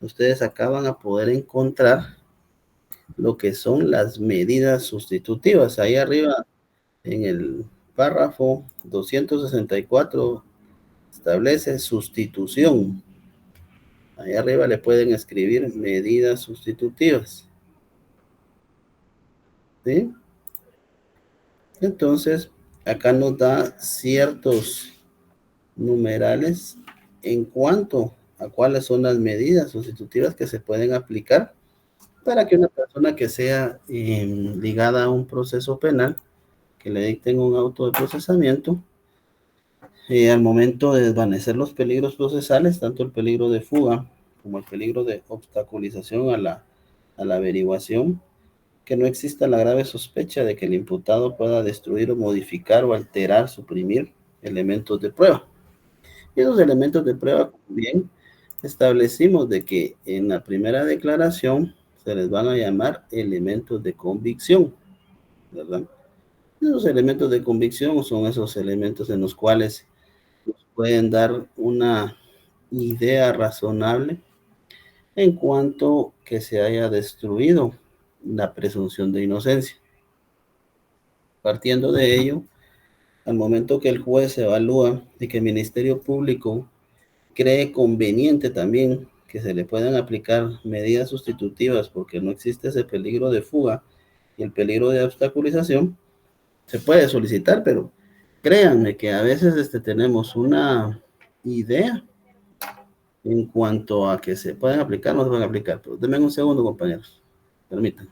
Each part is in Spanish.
ustedes acá van a poder encontrar lo que son las medidas sustitutivas. Ahí arriba, en el párrafo 264, establece sustitución. Ahí arriba le pueden escribir medidas sustitutivas. ¿Sí? Entonces, acá nos da ciertos numerales en cuanto a cuáles son las medidas sustitutivas que se pueden aplicar para que una persona que sea ligada a un proceso penal, que le dicten un auto de procesamiento, al momento de desvanecer los peligros procesales, tanto el peligro de fuga como el peligro de obstaculización a la averiguación, que no exista la grave sospecha de que el imputado pueda destruir o modificar o alterar, suprimir elementos de prueba. Y esos elementos de prueba también establecimos de que en la primera declaración se les van a llamar elementos de convicción, ¿verdad? Esos elementos de convicción son esos elementos en los cuales nos pueden dar una idea razonable en cuanto que se haya destruido la presunción de inocencia. Partiendo de ello, al momento que el juez evalúa y que el Ministerio Público cree conveniente también que se le puedan aplicar medidas sustitutivas porque no existe ese peligro de fuga y el peligro de obstaculización, se puede solicitar, pero créanme que a veces tenemos una idea en cuanto a que se pueden aplicar o no se pueden aplicar. Pero denme un segundo, compañeros. Permítanme.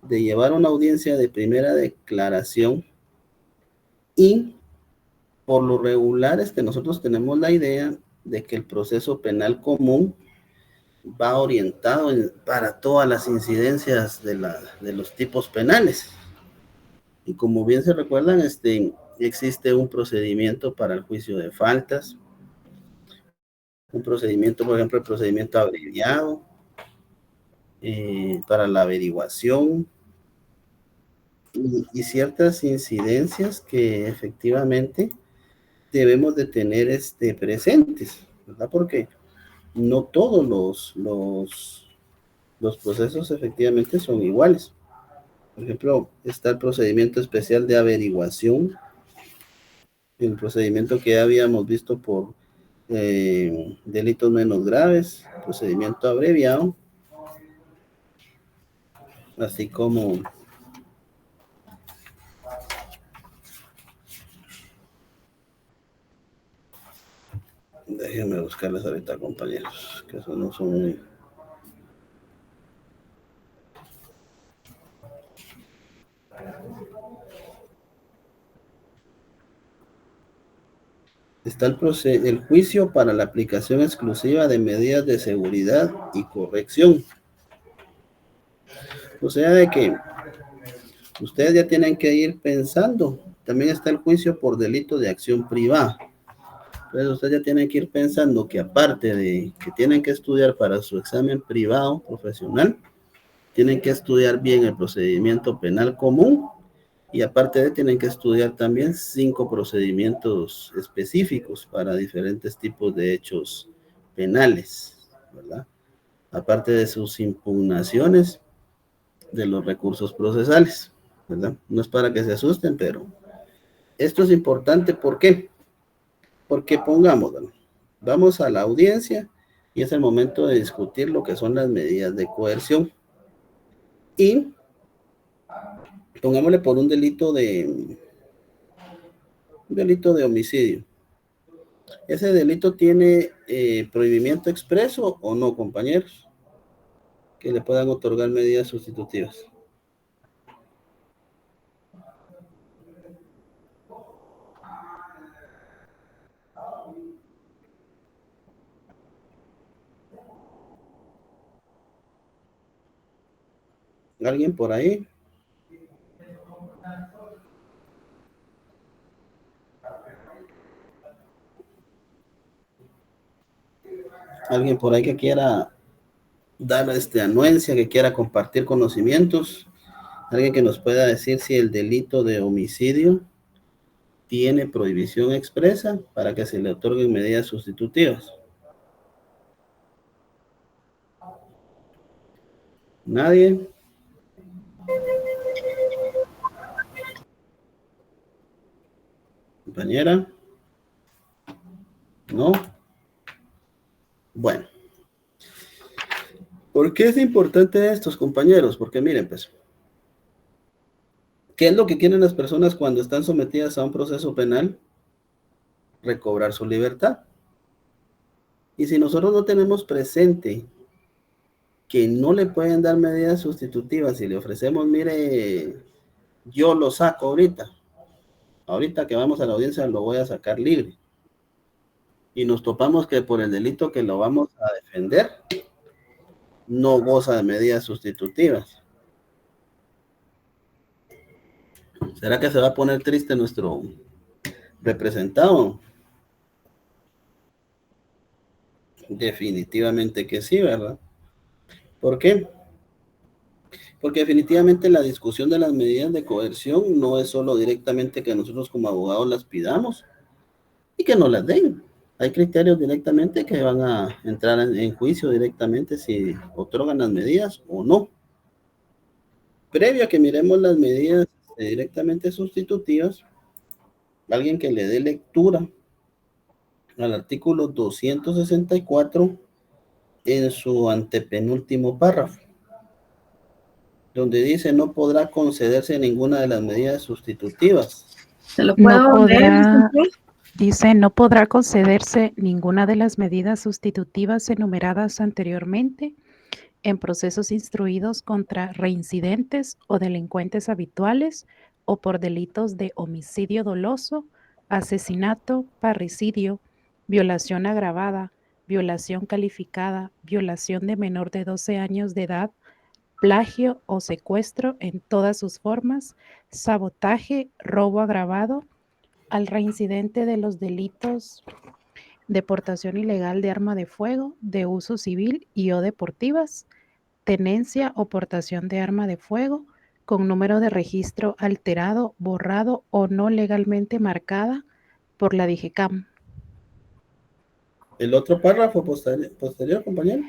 De llevar una audiencia de primera declaración y por lo regular nosotros tenemos la idea de que el proceso penal común va orientado para todas las incidencias de los tipos penales. Y como bien se recuerdan, existe un procedimiento para el juicio de faltas, un procedimiento, por ejemplo, el procedimiento abreviado, para la averiguación y ciertas incidencias que efectivamente debemos de tener presentes, ¿verdad? Porque no todos los procesos efectivamente son iguales. Por ejemplo, está el procedimiento especial de averiguación, el procedimiento que ya habíamos visto por delitos menos graves, procedimiento abreviado, así como déjenme buscarles ahorita, compañeros, que eso no son muy... Está el juicio para la aplicación exclusiva de medidas de seguridad y corrección. O sea, de que ustedes ya tienen que ir pensando. También está el juicio por delito de acción privada. Entonces ustedes ya tienen que ir pensando que aparte de que tienen que estudiar para su examen privado profesional, tienen que estudiar bien el procedimiento penal común y aparte de tienen que estudiar también 5 procedimientos específicos para diferentes tipos de hechos penales, ¿verdad? Aparte de sus impugnaciones de los recursos procesales, ¿verdad? No es para que se asusten, pero esto es importante. ¿Por qué? Porque pongámoslo, vamos a la audiencia y es el momento de discutir lo que son las medidas de coerción. Y pongámosle por un delito de homicidio. ¿Ese delito tiene prohibimiento expreso o no, compañeros? Que le puedan otorgar medidas sustitutivas. ¿Alguien por ahí? ¿Alguien por ahí que quiera dar anuencia, que quiera compartir conocimientos? ¿Alguien que nos pueda decir si el delito de homicidio tiene prohibición expresa para que se le otorguen medidas sustitutivas? ¿Nadie? ¿Compañera? ¿No? Bueno. ¿Por qué es importante esto, compañeros? Porque miren, pues, ¿qué es lo que quieren las personas cuando están sometidas a un proceso penal? Recobrar su libertad. Y si nosotros no tenemos presente que no le pueden dar medidas sustitutivas y le ofrecemos, mire, yo lo saco ahorita que vamos a la audiencia lo voy a sacar libre. Y nos topamos que por el delito que lo vamos a defender, no goza de medidas sustitutivas. ¿Será que se va a poner triste nuestro representado? Definitivamente que sí, ¿verdad? ¿Por qué? Porque definitivamente la discusión de las medidas de coerción no es solo directamente que nosotros como abogados las pidamos y que no las den. Hay criterios directamente que van a entrar en juicio directamente si otorgan las medidas o no. Previo a que miremos las medidas directamente sustitutivas, alguien que le dé lectura al artículo 264 en su antepenúltimo párrafo, donde dice no podrá concederse ninguna de las medidas sustitutivas. ¿Se lo puedo leer? Dice, no podrá concederse ninguna de las medidas sustitutivas enumeradas anteriormente en procesos instruidos contra reincidentes o delincuentes habituales o por delitos de homicidio doloso, asesinato, parricidio, violación agravada, violación calificada, violación de menor de 12 años de edad, plagio o secuestro en todas sus formas, sabotaje, robo agravado, al reincidente de los delitos de portación ilegal de arma de fuego, de uso civil y o deportivas, tenencia o portación de arma de fuego con número de registro alterado, borrado o no legalmente marcada por la DIGECAM. El otro párrafo posterior, compañero.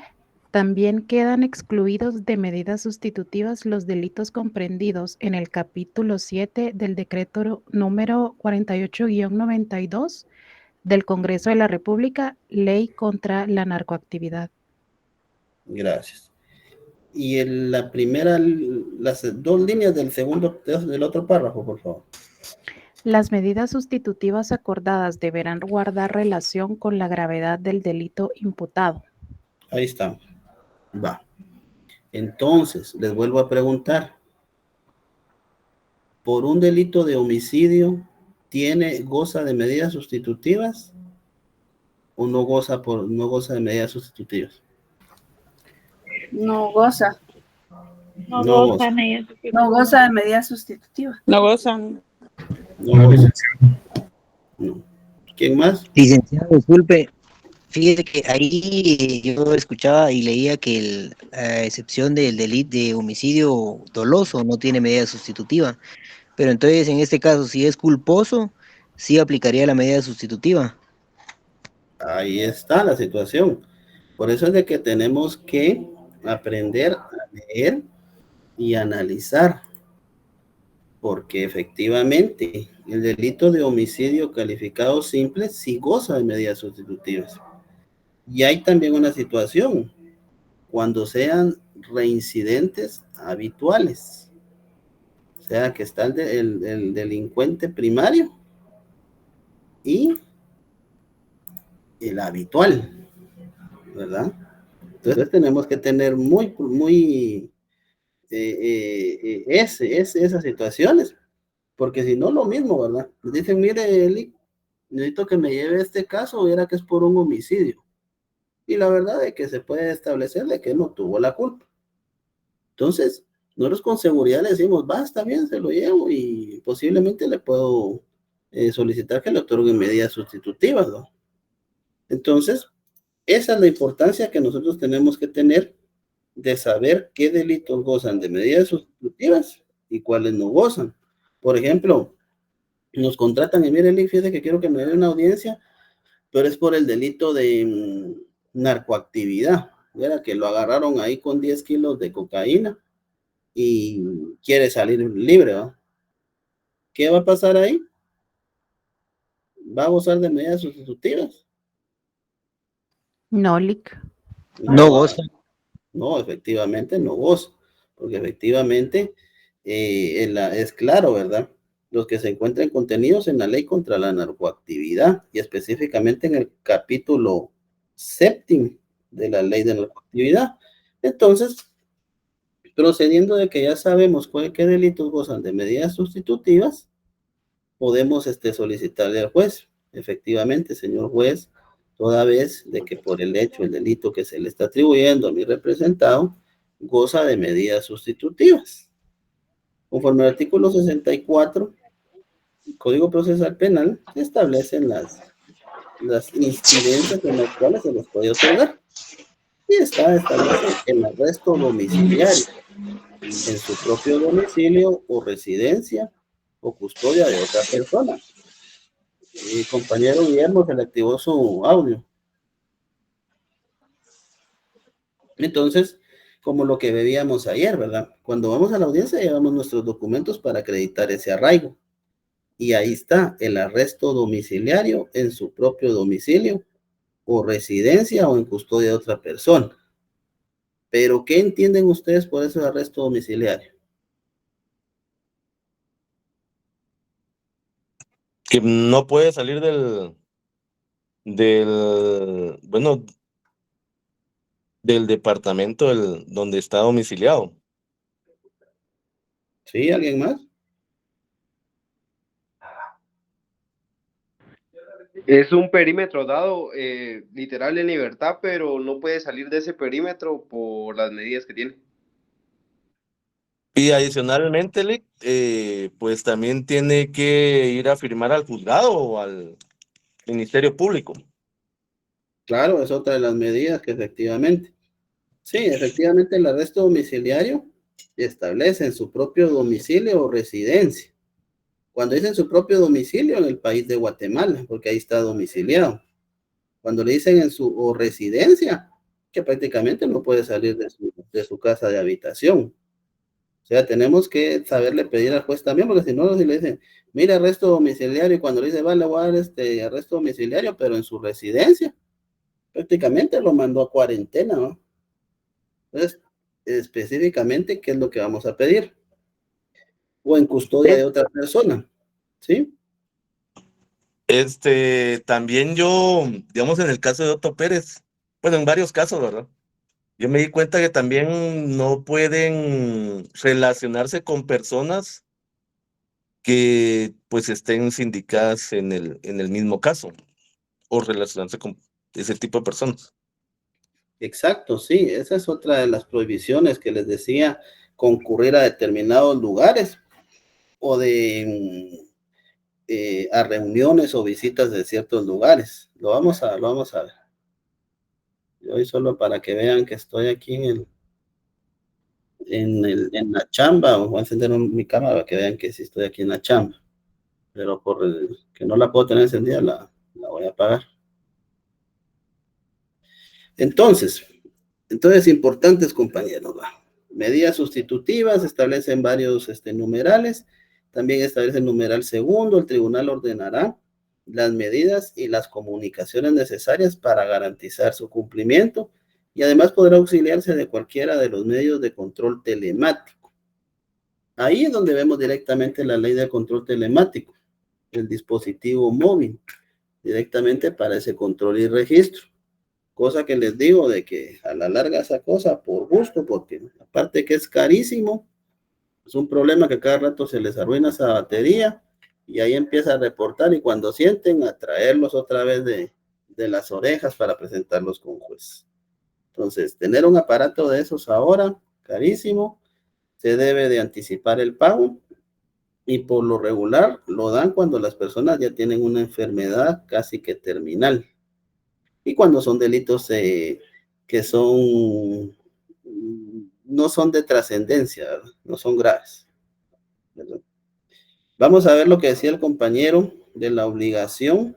También quedan excluidos de medidas sustitutivas los delitos comprendidos en el capítulo 7 del decreto número 48-92 del Congreso de la República, Ley contra la Narcoactividad. Gracias. Y las dos líneas del otro párrafo, por favor. Las medidas sustitutivas acordadas deberán guardar relación con la gravedad del delito imputado. Ahí está. Va. Entonces, les vuelvo a preguntar. ¿Por un delito de homicidio goza de medidas sustitutivas o no goza de medidas sustitutivas? No goza. No goza. No goza de medidas sustitutivas. No gozan. No goza. No. ¿Quién más? Licenciado, disculpe. Fíjese que ahí yo escuchaba y leía que a excepción del delito de homicidio doloso no tiene medida sustitutiva. Pero entonces, en este caso, si es culposo, sí aplicaría la medida sustitutiva. Ahí está la situación. Por eso es de que tenemos que aprender a leer y analizar. Porque efectivamente el delito de homicidio calificado simple sí goza de medidas sustitutivas. Y hay también una situación, cuando sean reincidentes habituales. O sea, que está el delincuente primario y el habitual, ¿verdad? Entonces tenemos que tener muy esas situaciones, porque si no, lo mismo, ¿verdad? Les dicen, mire, Eli, necesito que me lleve este caso, viera que es por un homicidio. Y la verdad es que se puede establecer de que no tuvo la culpa. Entonces, Nosotros con seguridad le decimos, va, está bien, se lo llevo y posiblemente le puedo solicitar que le otorguen medidas sustitutivas, ¿no? Entonces, esa es la importancia que nosotros tenemos que tener de saber qué delitos gozan de medidas sustitutivas y cuáles no gozan. Por ejemplo, nos contratan y mire, fíjate que quiero que me dé una audiencia, pero es por el delito de narcoactividad. Era que lo agarraron ahí con 10 kilos de cocaína y quiere salir libre, ¿no? ¿Qué va a pasar ahí? ¿Va a gozar de medidas sustitutivas? No, Lic. No goza. No, efectivamente no goza, porque efectivamente es claro, ¿verdad? Los que se encuentran contenidos en la ley contra la narcoactividad y específicamente en el capítulo 7 de la ley de narcoactividad. Entonces, procediendo de que ya sabemos qué delitos gozan de medidas sustitutivas, podemos solicitarle al juez, efectivamente, señor juez, toda vez de que por el hecho, el delito que se le está atribuyendo a mi representado, goza de medidas sustitutivas. Conforme al artículo 64, Código Procesal Penal, se establecen las incidencias en las cuales se les puede otorgar. Y establece el arresto domiciliario en su propio domicilio o residencia o custodia de otra persona. Mi compañero Guillermo se le activó su audio. Entonces, como lo que veíamos ayer, ¿verdad? Cuando vamos a la audiencia llevamos nuestros documentos para acreditar ese arraigo. Y ahí está el arresto domiciliario en su propio domicilio o residencia o en custodia de otra persona. Pero, ¿qué entienden ustedes por ese arresto domiciliario? Que no puede salir del departamento donde está domiciliado. ¿Sí? ¿Alguien más? Es un perímetro dado, literal en libertad, pero no puede salir de ese perímetro por las medidas que tiene. Y adicionalmente, Lick, pues también tiene que ir a firmar al juzgado o al Ministerio Público. Claro, es otra de las medidas que efectivamente. Sí, efectivamente el arresto domiciliario establece en su propio domicilio o residencia. Cuando dicen su propio domicilio, en el país de Guatemala, porque ahí está domiciliado. Cuando le dicen en su residencia, que prácticamente no puede salir de su casa de habitación. O sea, tenemos que saberle pedir al juez también, porque si no, si le dicen, mira, arresto domiciliario, y cuando le dice, vale, voy a dar arresto domiciliario, pero en su residencia, prácticamente lo mandó a cuarentena, ¿no? Entonces, específicamente, ¿qué es lo que vamos a pedir? O en custodia de otra persona, ¿sí? También yo, digamos, en el caso de Otto Pérez, bueno, en varios casos, ¿verdad? Yo me di cuenta que también no pueden relacionarse con personas que pues estén sindicadas en el mismo caso o relacionarse con ese tipo de personas. Exacto, sí, esa es otra de las prohibiciones que les decía, concurrir a determinados lugares o a reuniones o visitas de ciertos lugares. Lo vamos a ver. Yo hoy solo para que vean que estoy aquí en la chamba, voy a encender mi cámara para que vean que sí estoy aquí en la chamba, pero por que no la puedo tener encendida, la voy a apagar. Entonces, importantes compañeros, medidas sustitutivas, establecen varios numerales, también establece el numeral segundo, el tribunal ordenará las medidas y las comunicaciones necesarias para garantizar su cumplimiento y además podrá auxiliarse de cualquiera de los medios de control telemático. Ahí es donde vemos directamente la ley de control telemático, el dispositivo móvil, directamente para ese control y registro. Cosa que les digo de que a la larga esa cosa por gusto, porque aparte que es carísimo, es un problema que cada rato se les arruina esa batería y ahí empieza a reportar y cuando sienten a traerlos otra vez de las orejas para presentarlos con juez. Entonces, tener un aparato de esos ahora, carísimo, se debe de anticipar el pago y por lo regular lo dan cuando las personas ya tienen una enfermedad casi que terminal y cuando son delitos que son, no son de trascendencia, no son graves, ¿verdad? Vamos a ver lo que decía el compañero de la obligación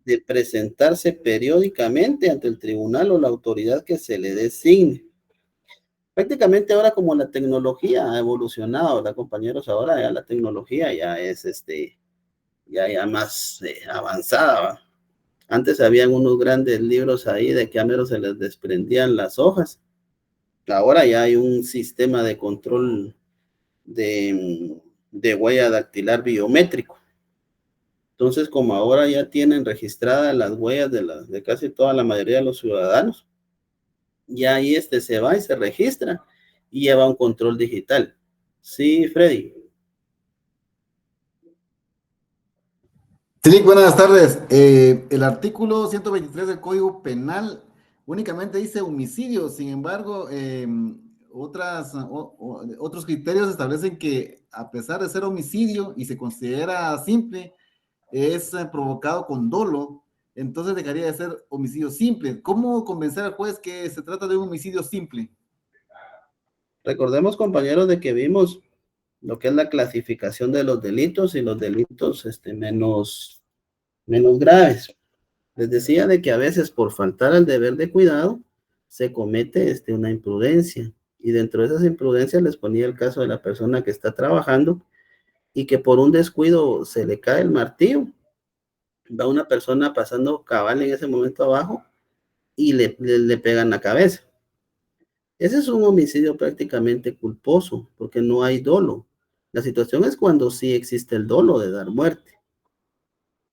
de presentarse periódicamente ante el tribunal o la autoridad que se le designe. Prácticamente ahora como la tecnología ha evolucionado, ¿verdad, compañeros? Ahora ya la tecnología ya es ya más avanzada, ¿va? Antes habían unos grandes libros ahí de que a mero se les desprendían las hojas. Ahora ya hay un sistema de control de huella dactilar biométrico. Entonces, como ahora ya tienen registradas las huellas de casi toda la mayoría de los ciudadanos, ya ahí se va y se registra y lleva un control digital. Sí, Freddy. Sí, buenas tardes. El artículo 123 del Código Penal únicamente dice homicidio, sin embargo, otros criterios establecen que a pesar de ser homicidio y se considera simple, es provocado con dolo, entonces dejaría de ser homicidio simple. ¿Cómo convencer al juez que se trata de un homicidio simple? Recordemos, compañeros, de que vimos lo que es la clasificación de los delitos y los delitos menos graves. Les decía de que a veces por faltar al deber de cuidado se comete una imprudencia y dentro de esas imprudencias les ponía el caso de la persona que está trabajando y que por un descuido se le cae el martillo, va una persona pasando cabal en ese momento abajo y le pegan la cabeza. Ese es un homicidio prácticamente culposo porque no hay dolo. La situación es cuando sí existe el dolo de dar muerte.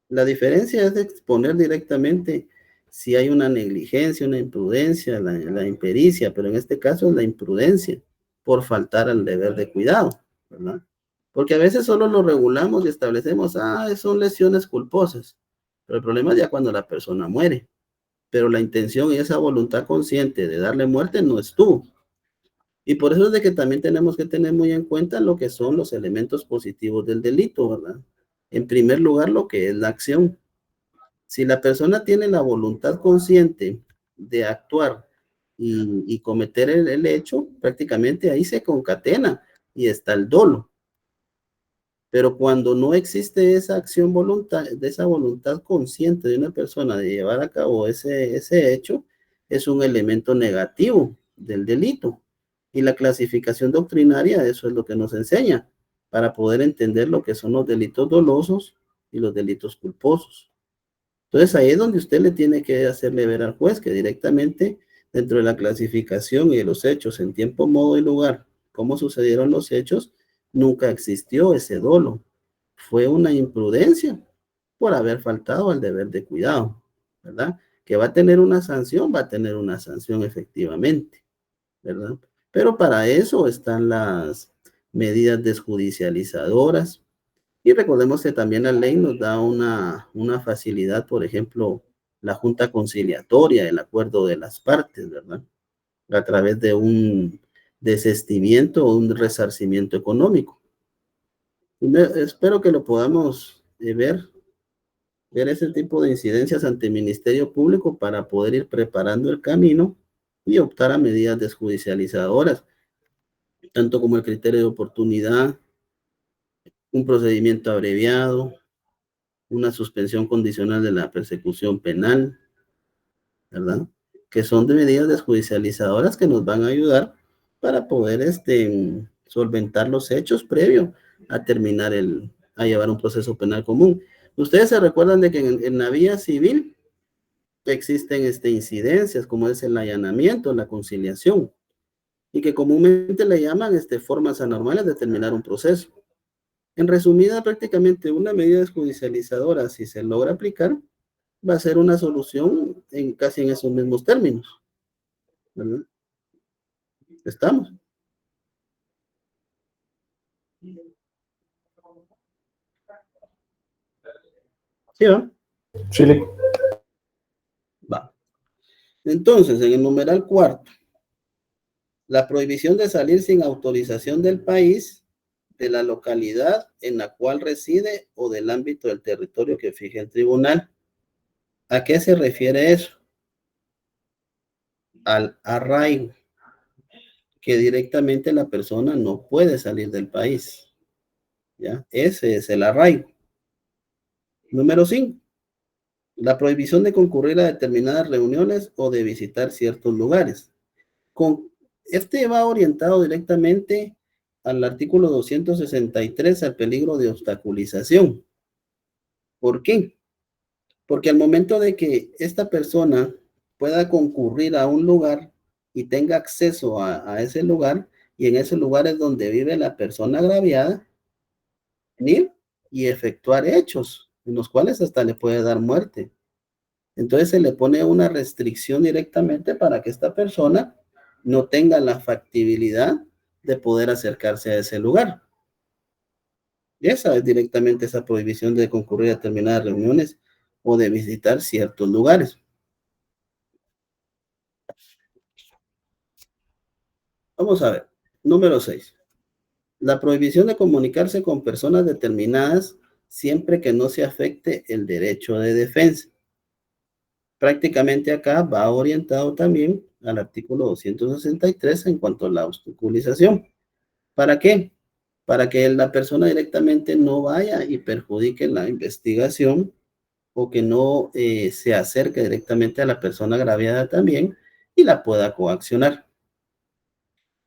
La diferencia es de exponer directamente si hay una negligencia, una imprudencia, la impericia, pero en este caso es la imprudencia por faltar al deber de cuidado, ¿verdad? Porque a veces solo lo regulamos y establecemos, son lesiones culposas, pero el problema es ya cuando la persona muere, pero la intención y esa voluntad consciente de darle muerte no estuvo. Y por eso es de que también tenemos que tener muy en cuenta lo que son los elementos positivos del delito, ¿verdad? En primer lugar, lo que es la acción. Si la persona tiene la voluntad consciente de actuar y cometer el hecho, prácticamente ahí se concatena y está el dolo. Pero cuando no existe esa acción de esa voluntad consciente de una persona de llevar a cabo ese hecho, es un elemento negativo del delito. Y la clasificación doctrinaria, eso es lo que nos enseña, para poder entender lo que son los delitos dolosos y los delitos culposos. Entonces ahí es donde usted le tiene que hacerle ver al juez que directamente dentro de la clasificación y de los hechos en tiempo, modo y lugar, cómo sucedieron los hechos, nunca existió ese dolo. Fue una imprudencia por haber faltado al deber de cuidado, ¿verdad? Que va a tener una sanción, va a tener una sanción efectivamente, ¿verdad? Pero para eso están las medidas desjudicializadoras. Y recordemos que también la ley nos da una facilidad, por ejemplo, la junta conciliatoria, el acuerdo de las partes, ¿verdad? A través de un desistimiento o un resarcimiento económico. Espero que lo podamos ver ese tipo de incidencias ante el Ministerio Público para poder ir preparando el camino y optar a medidas desjudicializadoras, tanto como el criterio de oportunidad, un procedimiento abreviado, una suspensión condicional de la persecución penal, ¿verdad? Que son de medidas desjudicializadoras que nos van a ayudar para poder solventar los hechos previo a terminar a llevar un proceso penal común. Ustedes se recuerdan de que en la vía civil existen incidencias como es el allanamiento, la conciliación, y que comúnmente le llaman formas anormales de terminar un proceso. En resumida, prácticamente una medida desjudicializadora, si se logra aplicar, va a ser una solución casi en esos mismos términos, ¿verdad? ¿Estamos? ¿Sí, va? Sí. Va. Entonces, en el numeral cuarto, La prohibición de salir sin autorización del país, de la localidad en la cual reside o del ámbito del territorio que fije el tribunal. ¿A qué se refiere eso? Al arraigo, que directamente la persona no puede salir del país. ¿Ya? Ese es el arraigo. Número 5. La prohibición de concurrir a determinadas reuniones o de visitar ciertos lugares. Este va orientado directamente al artículo 263, al peligro de obstaculización. ¿Por qué? Porque al momento de que esta persona pueda concurrir a un lugar y tenga acceso a ese lugar, y en ese lugar es donde vive la persona agraviada, venir y efectuar hechos, en los cuales hasta le puede dar muerte. Entonces se le pone una restricción directamente para que esta persona no tenga la factibilidad de poder acercarse a ese lugar. Y esa es directamente esa prohibición de concurrir a determinadas reuniones o de visitar ciertos lugares. Vamos a ver. Número 6. La prohibición de comunicarse con personas determinadas siempre que no se afecte el derecho de defensa. Prácticamente acá va orientado también al artículo 263 en cuanto a la obstaculización. ¿Para qué? Para que la persona directamente no vaya y perjudique la investigación o que no se acerque directamente a la persona agraviada también y la pueda coaccionar.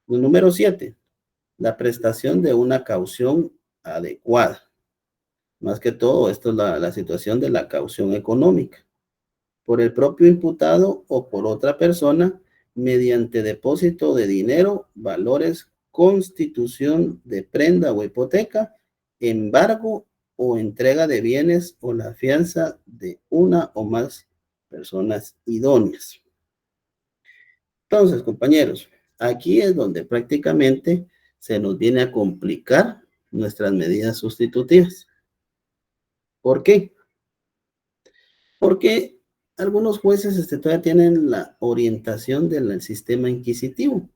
El número 7, la prestación de una caución adecuada. Más que todo, esto es la situación de la caución económica. Por el propio imputado o por otra persona, mediante depósito de dinero, valores, constitución de prenda o hipoteca, embargo o entrega de bienes o la fianza de una o más personas idóneas. Entonces, compañeros, aquí es donde prácticamente se nos viene a complicar nuestras medidas sustitutivas. ¿Por qué? Porque algunos jueces todavía tienen la orientación del sistema inquisitivo,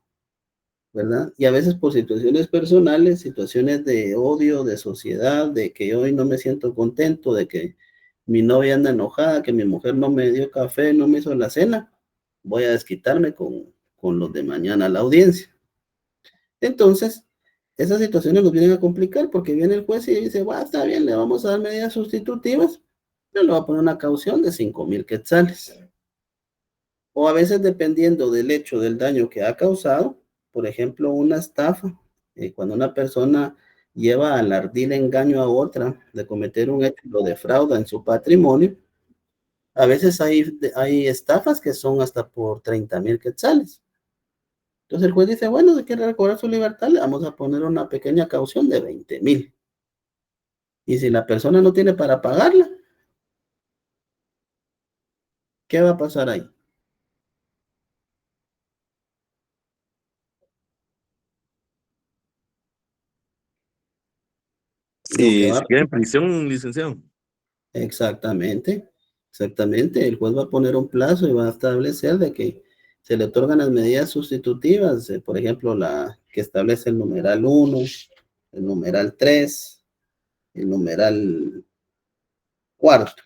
¿verdad? Y a veces por situaciones personales, situaciones de odio, de sociedad, de que hoy no me siento contento, de que mi novia anda enojada, que mi mujer no me dio café, no me hizo la cena, voy a desquitarme con los de mañana a la audiencia. Entonces, esas situaciones nos vienen a complicar porque viene el juez y dice, bueno, está bien, le vamos a dar medidas sustitutivas, pero le va a poner una caución de 5,000 quetzales. O a veces dependiendo del hecho del daño que ha causado, por ejemplo, una estafa, cuando una persona lleva al ardil engaño a otra de cometer un hecho, lo defrauda en su patrimonio, a veces hay estafas que son hasta por 30,000 quetzales. Entonces el juez dice, bueno, si quiere recobrar su libertad, le vamos a poner una pequeña caución de 20,000. Y si la persona no tiene para pagarla, ¿qué va a pasar ahí? Y se queda en prisión, licenciado. Exactamente. El juez va a poner un plazo y va a establecer de que se le otorgan las medidas sustitutivas, por ejemplo, la que establece el numeral 1, el numeral 3, el numeral 4.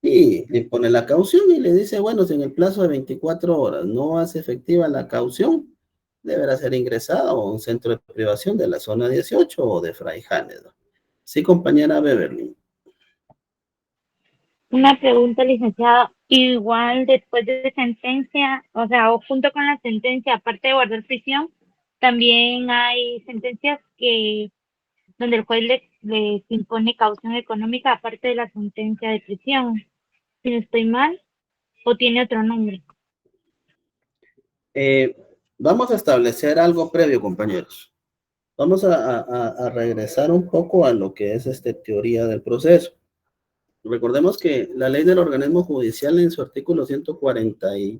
Y le pone la caución y le dice, bueno, si en el plazo de 24 horas no hace efectiva la caución, deberá ser ingresado a un centro de privación de la zona 18 o de Fray Janes. Sí, compañera Beverly. Una pregunta, licenciado. Igual después de sentencia, o sea, o junto con la sentencia, aparte de guardar prisión, también hay sentencias donde el juez les impone caución económica aparte de la sentencia de prisión. Si no estoy mal, o tiene otro nombre. Vamos a establecer algo previo, compañeros. Vamos a regresar un poco a lo que es teoría del proceso. Recordemos que la ley del organismo judicial en su artículo 141,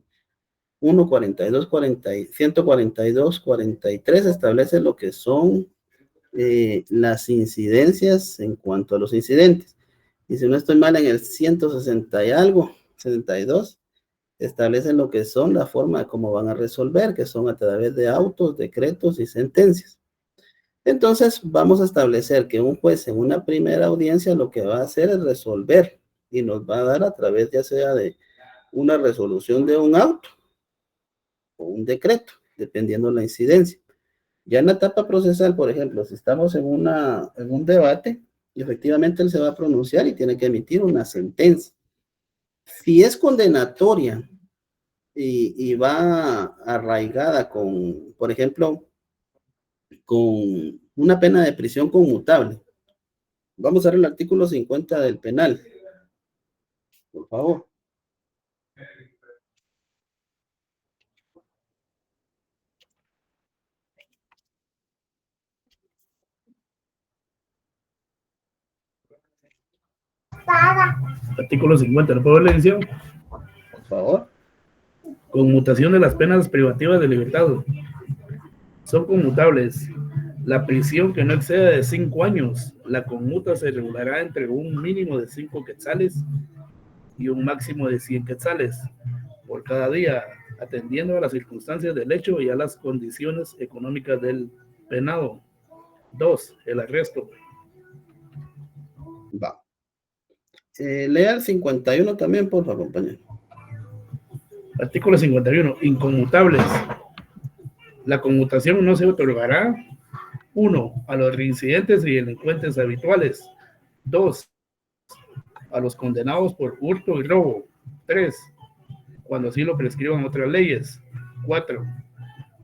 42, 142, 43 establece lo que son las incidencias en cuanto a los incidentes. Y si no estoy mal, en el 160 y algo, 72, establecen lo que son la forma de cómo van a resolver, que son a través de autos, decretos y sentencias. Entonces, vamos a establecer que un juez en una primera audiencia lo que va a hacer es resolver y nos va a dar a través ya sea de una resolución de un auto o un decreto, dependiendo la incidencia. Ya en la etapa procesal, por ejemplo, si estamos en un debate, efectivamente él se va a pronunciar y tiene que emitir una sentencia. Si es condenatoria y va arraigada con, por ejemplo, con una pena de prisión conmutable. Vamos a ver el artículo 50 del penal. Por favor. Artículo 50, ¿no puedo ver la edición? Por favor. Conmutación de las penas privativas de libertad. Son conmutables. La prisión que no exceda de 5 años, la conmuta se regulará entre un mínimo de 5 quetzales y un máximo de 100 quetzales por cada día, atendiendo a las circunstancias del hecho y a las condiciones económicas del penado. 2. El arresto. Va. Lea el 51 también, por favor, compañero. Artículo 51. Inconmutables. La conmutación no se otorgará: 1. A los reincidentes y delincuentes habituales. 2. A los condenados por hurto y robo. 3. Cuando así lo prescriban otras leyes. 4.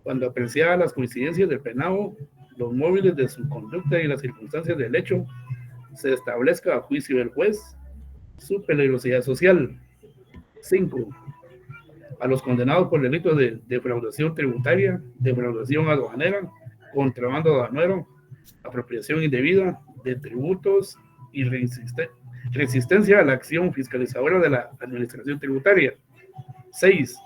Cuando apreciadas las coincidencias del penado, los móviles de su conducta y las circunstancias del hecho, se establezca a juicio del juez su peligrosidad social. 5. A los condenados por delitos de defraudación tributaria, defraudación aduanera, contrabando aduanero, apropiación indebida de tributos y resistencia a la acción fiscalizadora de la administración tributaria. 6.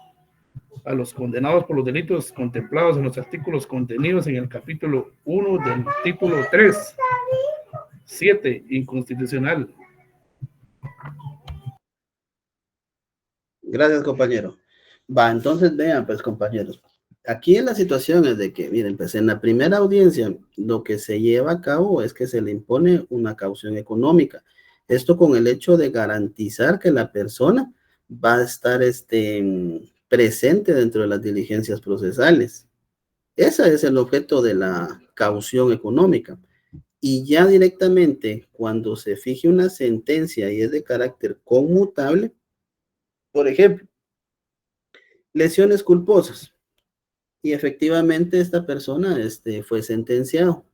A los condenados por los delitos contemplados en los artículos contenidos en el capítulo 1 del título 3. 7. Inconstitucional. Gracias, compañero. Va, entonces vean, pues, compañeros. Aquí en la situación es de que, miren, pues en la primera audiencia lo que se lleva a cabo es que se le impone una caución económica. Esto con el hecho de garantizar que la persona va a estar presente dentro de las diligencias procesales. Ese es el objeto de la caución económica. Y ya directamente, cuando se fije una sentencia y es de carácter conmutable, por ejemplo, lesiones culposas. Y efectivamente esta persona fue sentenciado.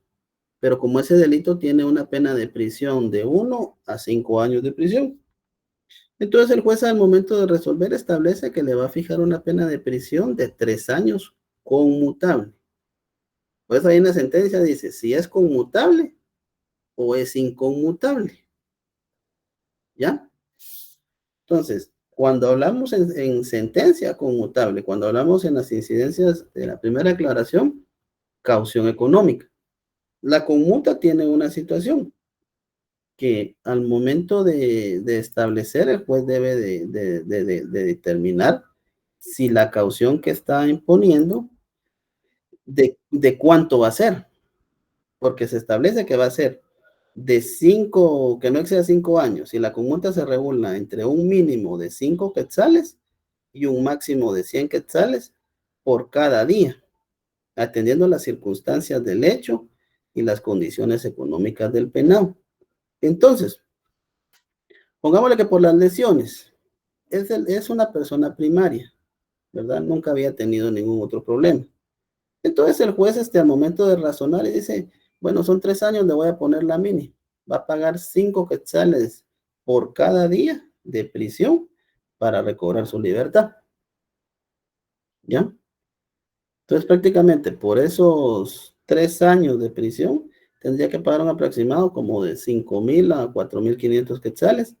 Pero como ese delito tiene una pena de prisión de 1 a 5 años de prisión, entonces el juez al momento de resolver establece que le va a fijar una pena de prisión de 3 años conmutable. Pues ahí en la sentencia dice si es conmutable o es inconmutable. ¿Ya? Entonces, cuando hablamos en sentencia conmutable, cuando hablamos en las incidencias de la primera aclaración, caución económica. La conmuta tiene una situación que al momento de establecer, el juez debe de determinar si la caución que está imponiendo, de cuánto va a ser, porque se establece que va a ser de 5, que no exceda 5 años, y la conmuta se regula entre un mínimo de 5 quetzales y un máximo de 100 quetzales por cada día, atendiendo las circunstancias del hecho y las condiciones económicas del penado. Entonces, pongámosle que por las lesiones, es una persona primaria, ¿verdad? Nunca había tenido ningún otro problema. Entonces el juez al momento de razonar y dice, bueno, son 3 años, le voy a poner la mini. Va a pagar 5 quetzales por cada día de prisión para recobrar su libertad. ¿Ya? Entonces prácticamente por esos 3 años de prisión tendría que pagar un aproximado como de 5,000 a 4,500 quetzales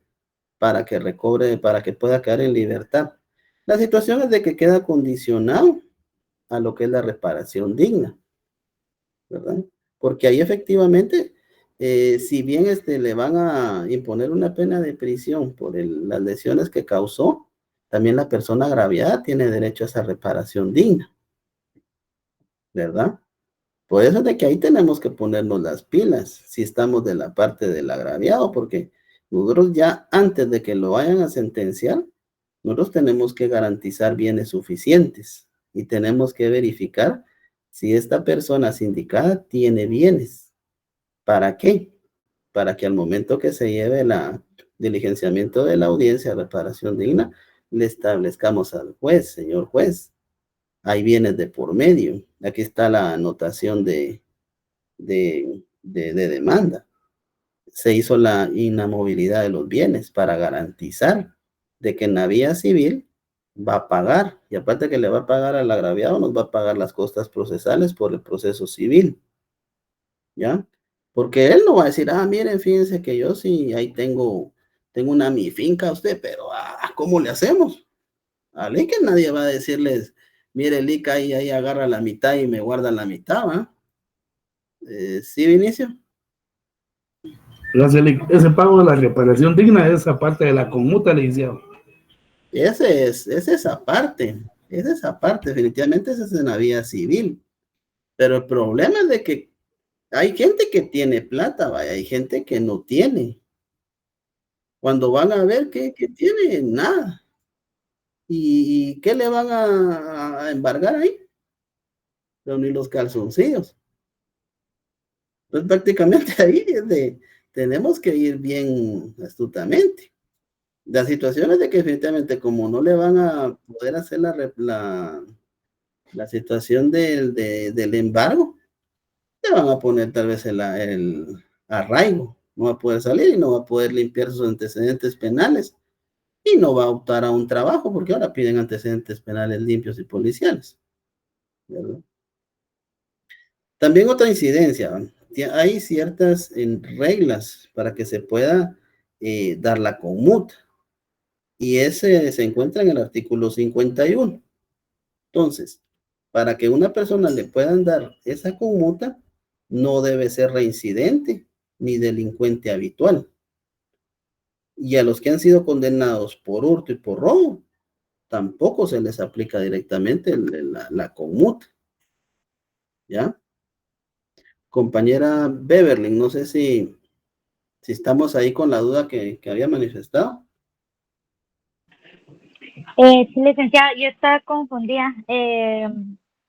para que recobre, para que pueda quedar en libertad. La situación es de que queda condicionado a lo que es la reparación digna, ¿verdad? Porque ahí efectivamente, si bien le van a imponer una pena de prisión por las lesiones que causó, también la persona agraviada tiene derecho a esa reparación digna, ¿verdad? Por eso es de que ahí tenemos que ponernos las pilas, si estamos de la parte del agraviado, porque nosotros ya antes de que lo vayan a sentenciar, nosotros tenemos que garantizar bienes suficientes y tenemos que verificar si esta persona sindicada tiene bienes. ¿Para qué? Para que al momento que se lleve el diligenciamiento de la audiencia de reparación digna, le establezcamos al juez, señor juez, hay bienes de por medio. Aquí está la anotación de demanda. Se hizo la inamovilidad de los bienes para garantizar de que en la vía civil va a pagar, y aparte que le va a pagar al agraviado, nos va a pagar las costas procesales por el proceso civil, ¿ya? Porque él no va a decir, miren, fíjense que yo sí, ahí tengo mi finca a usted, pero ¿cómo le hacemos? A ley que nadie va a decirles, mire, el ICA ahí agarra la mitad y me guarda la mitad, ¿va? ¿Sí, Vinicio? Ese pago de la reparación digna es esa parte de la conmuta, licenciado. Es esa parte, definitivamente esa es en la vía civil. Pero el problema es de que hay gente que tiene plata, vaya, hay gente que no tiene. Cuando van a ver que tiene, nada. ¿Y qué le van a embargar ahí? Pero ni los calzoncillos. Pues prácticamente ahí tenemos que ir bien astutamente. La situación es de que definitivamente como no le van a poder hacer la situación del embargo, le van a poner tal vez el arraigo. No va a poder salir y no va a poder limpiar sus antecedentes penales y no va a optar a un trabajo porque ahora piden antecedentes penales limpios y policiales, ¿verdad? También otra incidencia, hay ciertas reglas para que se pueda dar la conmuta y ese se encuentra en el artículo 51. Entonces, para que una persona le puedan dar esa conmuta, no debe ser reincidente ni delincuente habitual. Y a los que han sido condenados por hurto y por robo, tampoco se les aplica directamente la conmuta. ¿Ya? Compañera Beverly, no sé si estamos ahí con la duda que había manifestado. Sí, licenciado, yo estaba confundida.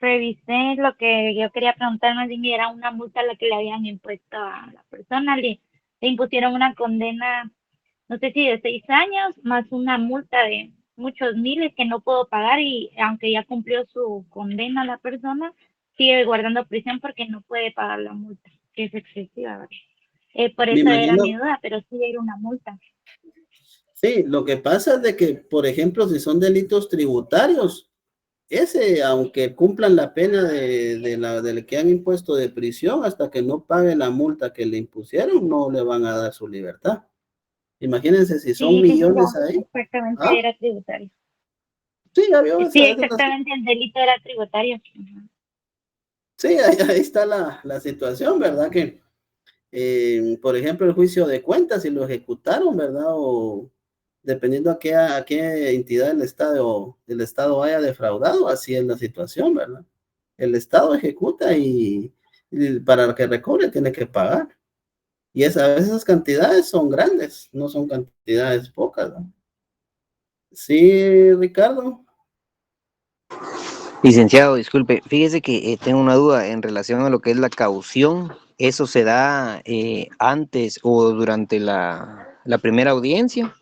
Revisé lo que yo quería preguntar, más bien era una multa a la que le habían impuesto a la persona. Le impusieron una condena, no sé si de 6 años, más una multa de muchos miles que no puedo pagar, y aunque ya cumplió su condena la persona, sigue guardando prisión porque no puede pagar la multa, que es excesiva, ¿verdad? Por Me eso era imagino, mi duda, pero sí era una multa. sí, lo que pasa es de que, por ejemplo, si son delitos tributarios, aunque cumplan la pena del que han impuesto de prisión, hasta que no pague la multa que le impusieron, no le van a dar su libertad. Imagínense si son Sí, millones no, ahí. exactamente, era tributario. Sí, ya vio, Sí, exactamente, el delito era tributario. sí, ahí está la situación, ¿verdad? Que, por ejemplo, el juicio de cuentas, si lo ejecutaron, ¿verdad? O dependiendo a qué entidad del Estado haya defraudado, así es la situación, ¿verdad? El Estado ejecuta y para que recobre tiene que pagar. Y a veces esas cantidades son grandes, no son cantidades pocas, ¿no? Sí, Ricardo. Licenciado, disculpe, fíjese que tengo una duda en relación a lo que es la caución. ¿Eso se da antes o durante la primera audiencia?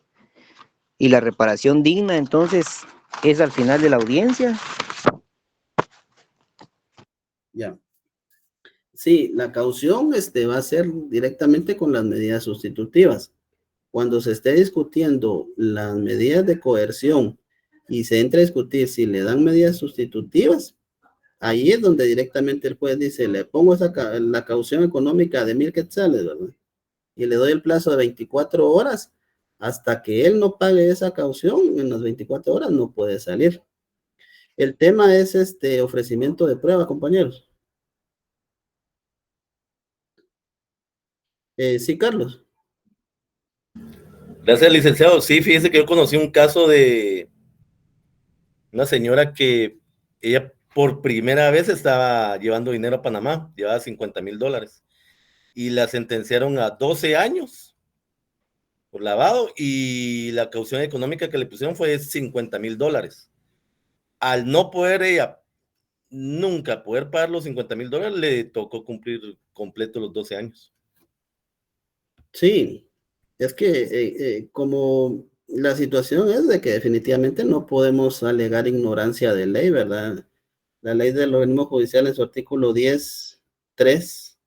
¿Y la reparación digna, entonces, es al final de la audiencia? Ya. Sí, la caución va a ser directamente con las medidas sustitutivas. Cuando se esté discutiendo las medidas de coerción y se entra a discutir si le dan medidas sustitutivas, ahí es donde directamente el juez dice, le pongo la caución económica de 1,000 quetzales, ¿verdad? Y le doy el plazo de 24 horas. Hasta que él no pague esa caución, en las 24 horas no puede salir. El tema es ofrecimiento de prueba, compañeros. Sí, Carlos. Gracias, licenciado. Sí, fíjese que yo conocí un caso de Una señora que ella por primera vez estaba llevando dinero a Panamá, llevaba $50,000 y la sentenciaron a 12 años por lavado y la caución económica que le pusieron fue $50,000. Al no poder ella nunca poder pagar los $50,000, le tocó cumplir completo los 12 años. Sí, es que como la situación es de que definitivamente no podemos alegar ignorancia de ley, ¿verdad? La ley del organismo judicial en su artículo 10.3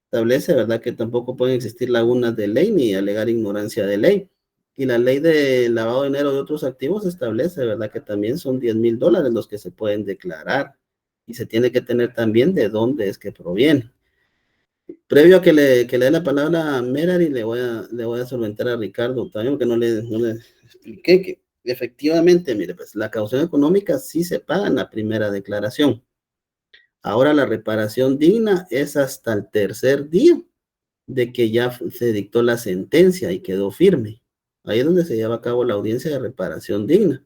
establece, ¿verdad?, que tampoco pueden existir lagunas de ley ni alegar ignorancia de ley. Y la ley de lavado de dinero de otros activos establece, ¿verdad?, que también son $10,000 los que se pueden declarar. Y se tiene que tener también de dónde es que proviene. Previo a que le dé la palabra a Merari, le voy a solventar a Ricardo también, porque no le expliqué que efectivamente, mire, pues la caución económica sí se paga en la primera declaración. Ahora la reparación digna es hasta el tercer día de que ya se dictó la sentencia y quedó firme. Ahí es donde se lleva a cabo la audiencia de reparación digna.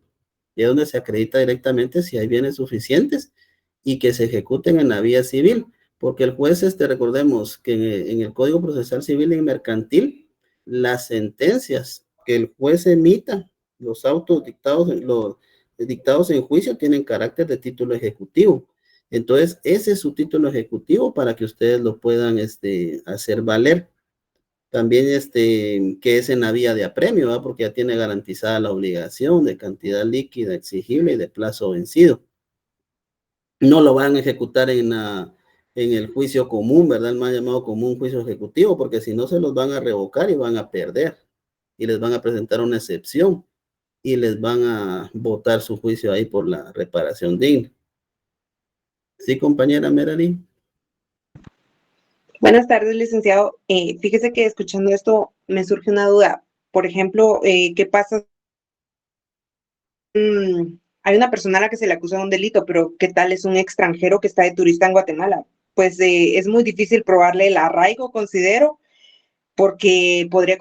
Y es donde se acredita directamente si hay bienes suficientes y que se ejecuten en la vía civil. Porque el juez, recordemos que en el Código Procesal Civil y Mercantil, las sentencias que el juez emita, los autos dictados en juicio tienen carácter de título ejecutivo. Entonces, ese es su título ejecutivo para que ustedes lo puedan hacer valer. También que es en la vía de apremio, ¿verdad? Porque ya tiene garantizada la obligación de cantidad líquida exigible y de plazo vencido. No lo van a ejecutar en el juicio común, ¿verdad? El más llamado común juicio ejecutivo, porque si no se los van a revocar y van a perder. Y les van a presentar una excepción y les van a votar su juicio ahí por la reparación digna. ¿Sí, compañera Merari? Buenas tardes, licenciado. Fíjese que escuchando esto me surge una duda. Por ejemplo, ¿qué pasa? Hay una persona a la que se le acusa de un delito, pero ¿qué tal es un extranjero que está de turista en Guatemala? Pues es muy difícil probarle el arraigo, considero, porque podría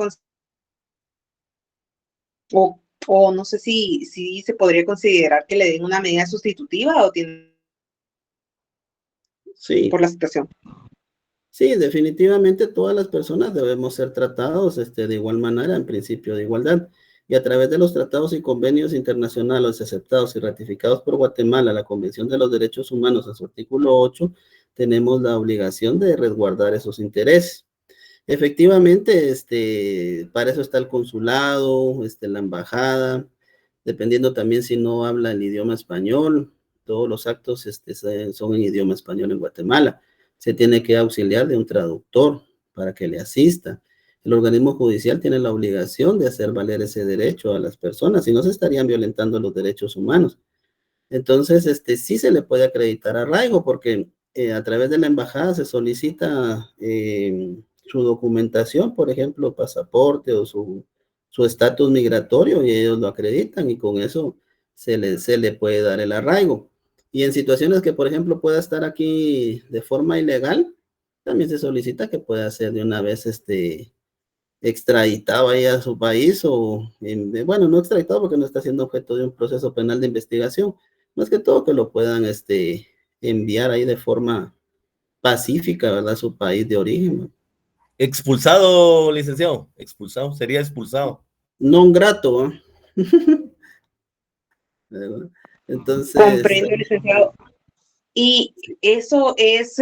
o no sé si se podría considerar que le den una medida sustitutiva o tiene Sí. por la situación. Sí, definitivamente todas las personas debemos ser tratados de igual manera, en principio de igualdad. Y a través de los tratados y convenios internacionales aceptados y ratificados por Guatemala, la Convención de los Derechos Humanos, en su artículo 8, tenemos la obligación de resguardar esos intereses. Efectivamente, para eso está el consulado, la embajada, dependiendo también si no habla el idioma español, todos los actos son en idioma español en Guatemala. Se tiene que auxiliar de un traductor para que le asista. El organismo judicial tiene la obligación de hacer valer ese derecho a las personas, si no se estarían violentando los derechos humanos. Entonces, sí se le puede acreditar arraigo, porque a través de la embajada se solicita su documentación, por ejemplo, pasaporte o su estatus migratorio, y ellos lo acreditan, y con eso se le puede dar el arraigo. Y en situaciones que, por ejemplo, pueda estar aquí de forma ilegal, también se solicita que pueda ser de una vez extraditado ahí a su país, o, bueno, no extraditado porque no está siendo objeto de un proceso penal de investigación, más que todo que lo puedan enviar ahí de forma pacífica, ¿verdad?, a su país de origen. Expulsado, licenciado, expulsado, sería expulsado. Non grato, ¿verdad? Entonces... Comprendo, licenciado. Y eso es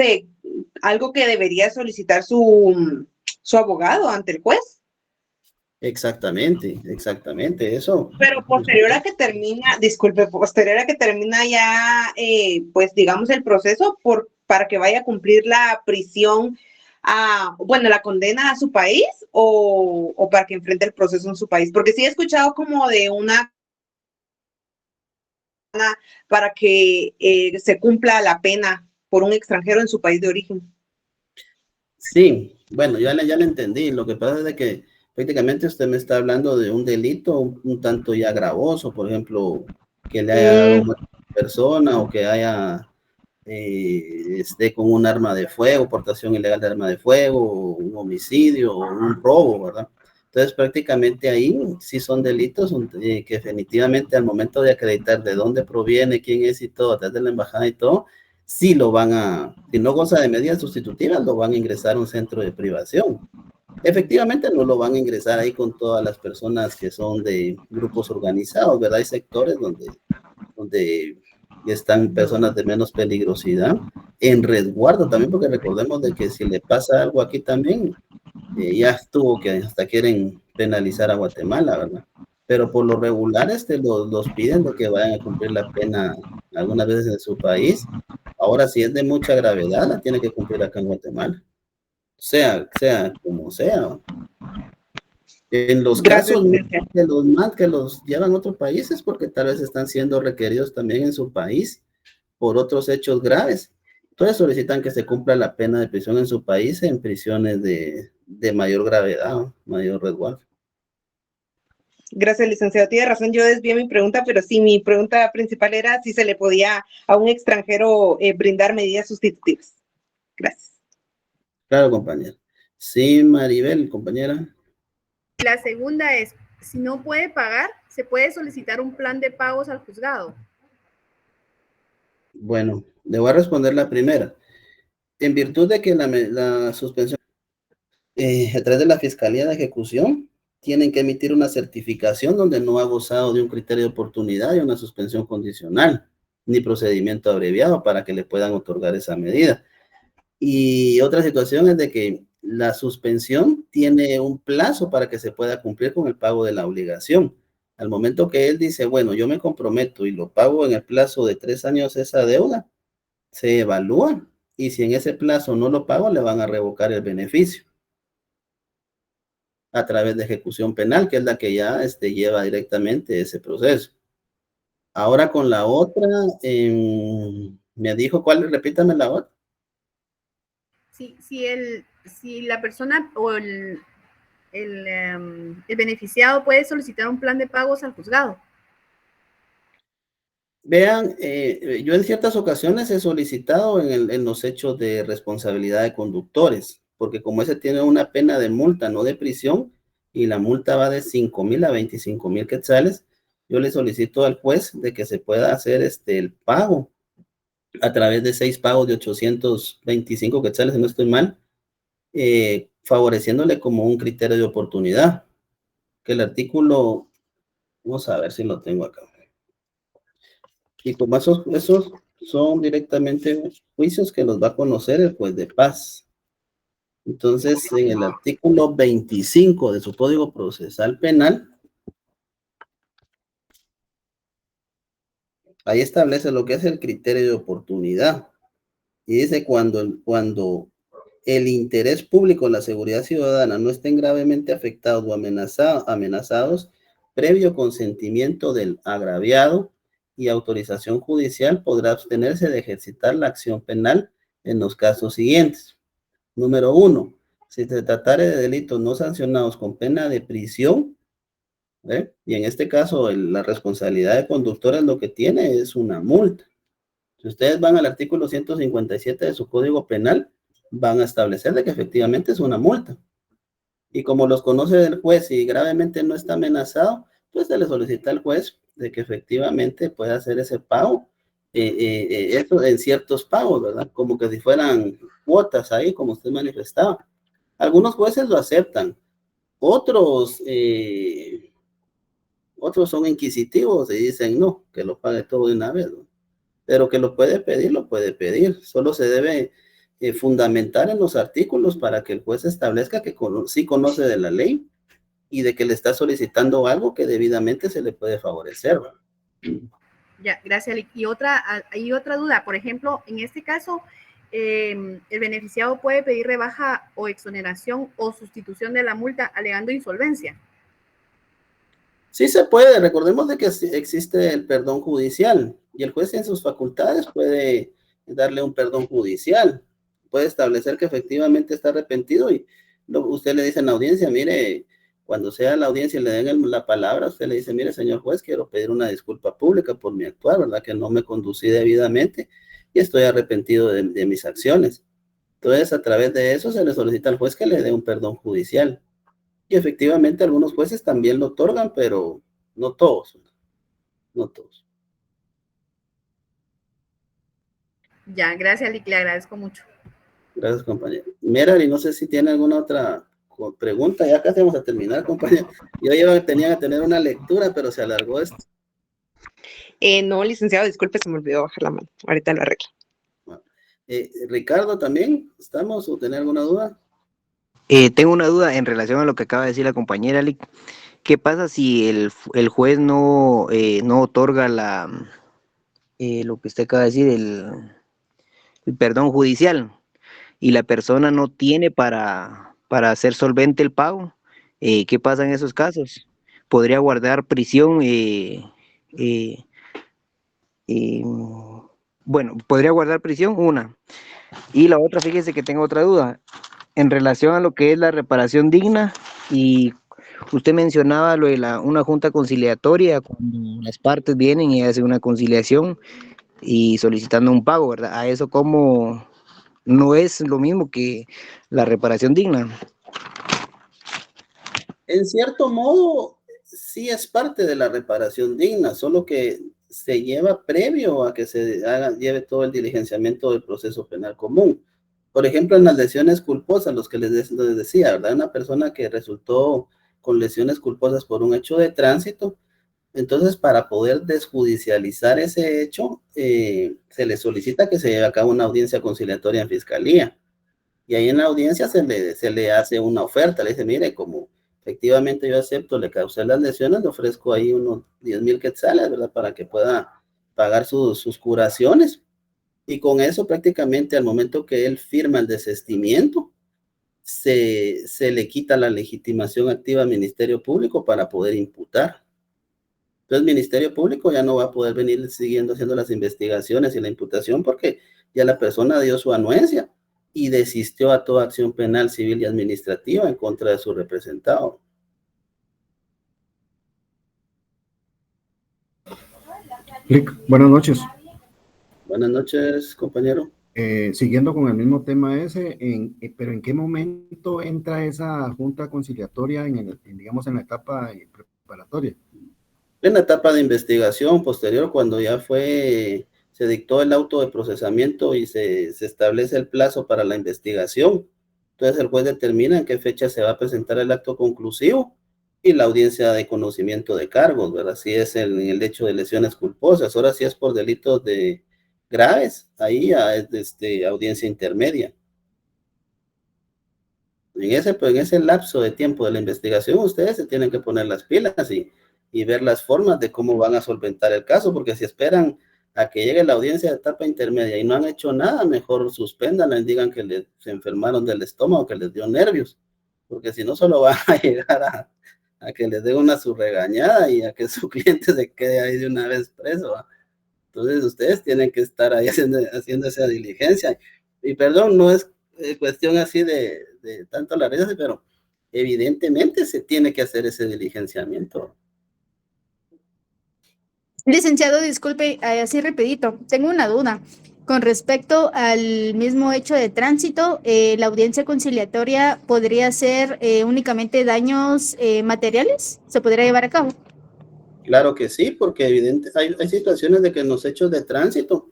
algo que debería solicitar su abogado ante el juez. Exactamente, eso. Pero posterior a que termina, disculpe, posterior a que termina ya, pues digamos el proceso para que vaya a cumplir la prisión, bueno, la condena a su país o para que enfrente el proceso en su país. Porque sí he escuchado como de una para que se cumpla la pena por un extranjero en su país de origen. Sí, bueno, ya le entendí. Lo que pasa es de que prácticamente usted me está hablando de un delito un tanto ya gravoso, por ejemplo, que le haya dado a una persona o que haya esté con un arma de fuego, portación ilegal de arma de fuego, un homicidio o un robo, ¿verdad? Entonces, prácticamente ahí sí son delitos que definitivamente al momento de acreditar de dónde proviene, quién es y todo, desde la embajada y todo, sí lo van a, si no goza de medidas sustitutivas, lo van a ingresar a un centro de privación. Efectivamente no lo van a ingresar ahí con todas las personas que son de grupos organizados, ¿verdad? Hay sectores donde están personas de menos peligrosidad en resguardo también, porque recordemos de que si le pasa algo aquí también, ya estuvo que hasta quieren penalizar a Guatemala, ¿verdad? Pero por lo regular los piden de que vayan a cumplir la pena algunas veces en su país. Ahora, si es de mucha gravedad, la tiene que cumplir acá en Guatemala. Sea como sea. En los casos que los llevan a otros países, porque tal vez están siendo requeridos también en su país por otros hechos graves. Entonces solicitan que se cumpla la pena de prisión en su país en prisiones de mayor gravedad, mayor resguardo. Gracias, licenciado. Tiene razón, yo desvié mi pregunta, pero sí, mi pregunta principal era si se le podía a un extranjero brindar medidas sustitutivas. Gracias. Claro, compañera. Sí, Maribel, compañera. La segunda es, si no puede pagar, ¿se puede solicitar un plan de pagos al juzgado? Bueno, le voy a responder la primera. En virtud de que la suspensión a través de la Fiscalía de Ejecución, tienen que emitir una certificación donde no ha gozado de un criterio de oportunidad y una suspensión condicional, ni procedimiento abreviado para que le puedan otorgar esa medida. Y otra situación es de que la suspensión tiene un plazo para que se pueda cumplir con el pago de la obligación. Al momento que él dice, bueno, yo me comprometo y lo pago en el plazo de 3 años esa deuda, se evalúa y si en ese plazo no lo pago, le van a revocar el beneficio a través de ejecución penal, que es la que ya lleva directamente ese proceso. Ahora con la otra, me dijo, ¿cuál? Repítame la otra. Si la persona o el beneficiado puede solicitar un plan de pagos al juzgado. Vean, yo en ciertas ocasiones he solicitado en los hechos de responsabilidad de conductores, porque como ese tiene una pena de multa, no de prisión, y la multa va de 5,000 a 25,000 quetzales, yo le solicito al juez de que se pueda hacer el pago a través de 6 pagos de 825 quetzales, si no estoy mal, favoreciéndole como un criterio de oportunidad, que el artículo, vamos a ver si lo tengo acá. Y como esos son directamente juicios que los va a conocer el juez de paz. Entonces, en el artículo 25 de su Código Procesal Penal, ahí establece lo que es el criterio de oportunidad. Y dice cuando el interés público, la seguridad ciudadana no estén gravemente afectados o amenazados, previo consentimiento del agraviado y autorización judicial, podrá abstenerse de ejercitar la acción penal en los casos siguientes. Número 1, si se tratare de delitos no sancionados con pena de prisión, y en este caso la responsabilidad de conductores lo que tiene es una multa. Si ustedes van al artículo 157 de su Código Penal, van a establecer de que efectivamente es una multa. Y como los conoce el juez y gravemente no está amenazado, pues se le solicita al juez de que efectivamente pueda hacer ese pago, eso en ciertos pagos, ¿verdad? Como que si fueran cuotas ahí, como usted manifestaba. Algunos jueces lo aceptan, otros son inquisitivos y dicen no, que lo pague todo de una vez, ¿no? Pero que lo puede pedir, solo se debe fundamentar en los artículos para que el juez establezca que sí conoce de la ley y de que le está solicitando algo que debidamente se le puede favorecer, ¿verdad? Ya, gracias. Y hay otra duda, por ejemplo, en este caso, el beneficiado puede pedir rebaja o exoneración o sustitución de la multa alegando insolvencia. Sí se puede, recordemos de que existe el perdón judicial y el juez en sus facultades puede darle un perdón judicial, puede establecer que efectivamente está arrepentido y usted le dice en la audiencia, mire, cuando sea la audiencia y le den la palabra, usted le dice, mire, señor juez, quiero pedir una disculpa pública por mi actuar, ¿verdad? Que no me conducí debidamente y estoy arrepentido de mis acciones. Entonces, a través de eso se le solicita al juez que le dé un perdón judicial. Y efectivamente algunos jueces también lo otorgan, pero no todos, no todos. Ya, gracias, Lick, le agradezco mucho. Gracias, compañero. Merari, no sé si tiene alguna otra pregunta. Ya casi vamos a terminar, compañero. Yo tenía que tener una lectura, pero se alargó esto. No, licenciado, disculpe, se me olvidó bajar la mano. Ahorita lo arreglo. Ricardo, ¿también estamos o tiene alguna duda? Tengo una duda en relación a lo que acaba de decir la compañera, Lick. ¿Qué pasa si el juez no otorga lo que usted acaba de decir, el perdón judicial, y la persona no tiene para hacer solvente el pago? ¿Qué pasa en esos casos? ¿Podría guardar prisión? Bueno, podría guardar prisión, una. Y la otra, fíjese que tengo otra duda en relación a lo que es la reparación digna, y usted mencionaba lo de una junta conciliatoria, cuando las partes vienen y hacen una conciliación y solicitando un pago, ¿verdad? A eso, ¿cómo no es lo mismo que la reparación digna? En cierto modo, sí es parte de la reparación digna, solo que se lleva previo a que se lleve todo el diligenciamiento del proceso penal común. Por ejemplo, en las lesiones culposas, los que les decía, ¿verdad? Una persona que resultó con lesiones culposas por un hecho de tránsito, entonces para poder desjudicializar ese hecho, se le solicita que se lleve a cabo una audiencia conciliatoria en fiscalía. Y ahí en la audiencia se le hace una oferta, le dice, mire, como efectivamente yo acepto, le causé las lesiones, le ofrezco ahí unos 10,000 quetzales, ¿verdad? Para que pueda pagar sus curaciones. Y con eso prácticamente al momento que él firma el desistimiento, se le quita la legitimación activa al Ministerio Público para poder imputar. Entonces el Ministerio Público ya no va a poder venir siguiendo haciendo las investigaciones y la imputación porque ya la persona dio su anuencia y desistió a toda acción penal, civil y administrativa en contra de su representado. Buenas noches. Buenas noches, compañero. Siguiendo con el mismo tema ese, pero ¿en qué momento entra esa junta conciliatoria digamos, en la etapa preparatoria? En la etapa de investigación posterior, cuando ya se dictó el auto de procesamiento y se establece el plazo para la investigación. Entonces el juez determina en qué fecha se va a presentar el acto conclusivo y la audiencia de conocimiento de cargos, ¿verdad? Si es en el hecho de lesiones culposas, ahora si es por delitos graves, ahí ya es audiencia intermedia. En ese lapso de tiempo de la investigación, ustedes se tienen que poner las pilas y ver las formas de cómo van a solventar el caso, porque si esperan a que llegue la audiencia de etapa intermedia y no han hecho nada, mejor suspéndanla y digan que se enfermaron del estómago, que les dio nervios, porque si no solo van a llegar a que les dé una su regañada y a que su cliente se quede ahí de una vez preso, ¿va? Entonces ustedes tienen que estar ahí haciendo esa diligencia. Y perdón, no es cuestión así de tanto la risa, pero evidentemente se tiene que hacer ese diligenciamiento. Licenciado, disculpe, así rapidito, tengo una duda. Con respecto al mismo hecho de tránsito, ¿la audiencia conciliatoria podría ser únicamente daños materiales? ¿Se podría llevar a cabo? Claro que sí, porque hay situaciones de que en los hechos de tránsito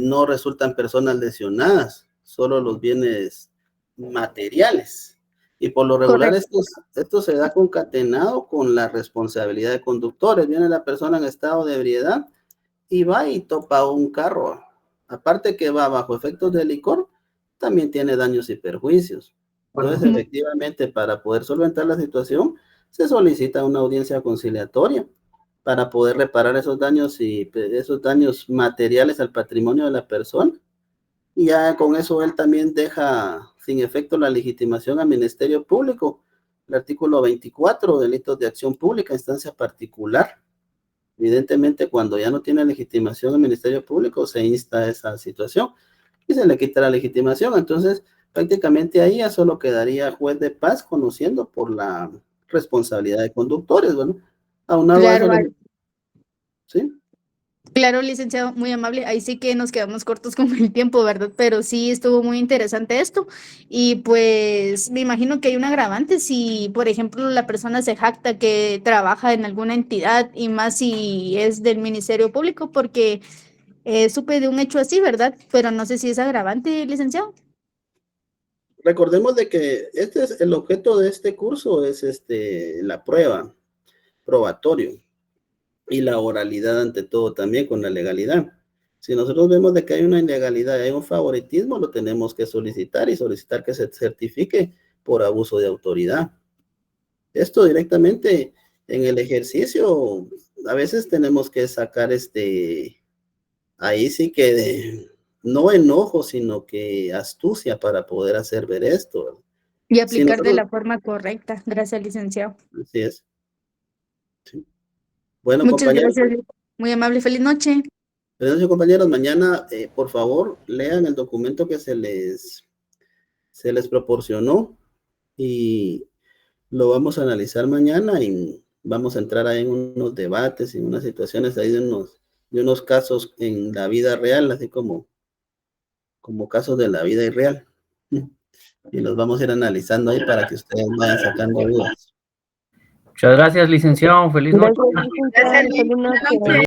no resultan personas lesionadas, solo los bienes materiales. Y por lo regular esto se da concatenado con la responsabilidad de conductores. Viene la persona en estado de ebriedad y va y topa un carro. Aparte que va bajo efectos de licor, también tiene daños y perjuicios. Entonces, efectivamente, para poder solventar la situación, se solicita una audiencia conciliatoria para poder reparar esos daños materiales al patrimonio de la persona. Y ya con eso él también deja sin efecto la legitimación al Ministerio Público. El artículo 24, delitos de acción pública, instancia particular. Evidentemente, cuando ya no tiene legitimación al Ministerio Público, se insta a esa situación y se le quita la legitimación. Entonces, prácticamente ahí ya solo quedaría juez de paz conociendo por la responsabilidad de conductores, bueno, aunado a eso, ¿sí? Claro, licenciado, muy amable. Ahí sí que nos quedamos cortos con el tiempo, ¿verdad? Pero sí estuvo muy interesante esto. Y pues me imagino que hay un agravante si, por ejemplo, la persona se jacta que trabaja en alguna entidad y más si es del Ministerio Público, porque supe de un hecho así, ¿verdad? Pero no sé si es agravante, licenciado. Recordemos de que el objeto de este curso es la prueba, probatorio, y la oralidad ante todo también con la legalidad. Si nosotros vemos de que hay una ilegalidad, hay un favoritismo, lo tenemos que solicitar y solicitar que se certifique por abuso de autoridad. Esto directamente en el ejercicio, a veces tenemos que sacar ahí sí que no enojo, sino que astucia para poder hacer ver esto. Y Si aplicar de nosotros, la forma correcta. Gracias, licenciado. así es. Sí. Bueno, Muchas compañeros, gracias. Muy amable. Feliz noche. gracias, compañeros. Mañana, por favor, lean el documento que se les proporcionó y lo vamos a analizar mañana y vamos a entrar ahí en unos debates, en unas situaciones ahí de unos casos en la vida real, así como casos de la vida irreal. Y los vamos a ir analizando ahí para que ustedes vayan sacando dudas. Muchas gracias, licenciado. Feliz noche. Gracias, Liz. Buenas noches.